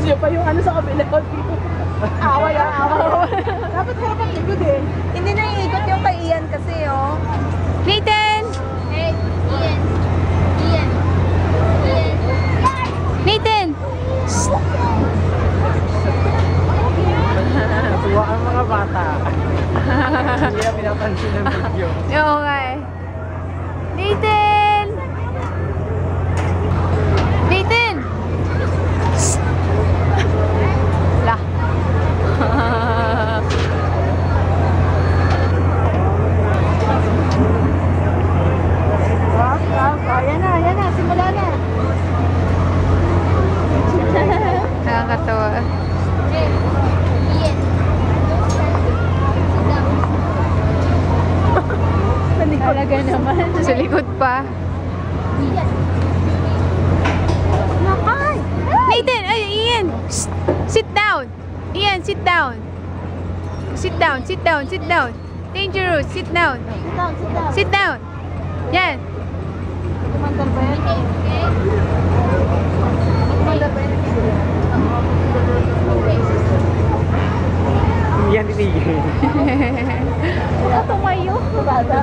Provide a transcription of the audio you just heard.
Siya pa yung ano sa kabila. Away. Dapat harap ang likod eh. Hindi na iikot yung kay Ian kasi, oh. Nathan! Hey, Ian. Ian. Ian. Nathan! Tuwa ang mga bata. Hindi na pinapansin ng video. Oo nga eh. Nathan! Nathan! Lah. Yan na. Simula na. Nakakatawa. Hey, Ian. Talaga naman. Sa likod pa. Ian. Nathan! Ay, Ian! Shh! Sit down! Ian, sit down! Sit down! Dangerous! Sit down! Sit down! Yan! Kumandar ba yan? Okay, okay. Kumandar ba yan? Hindi yan titigil. Tumayo. Bata.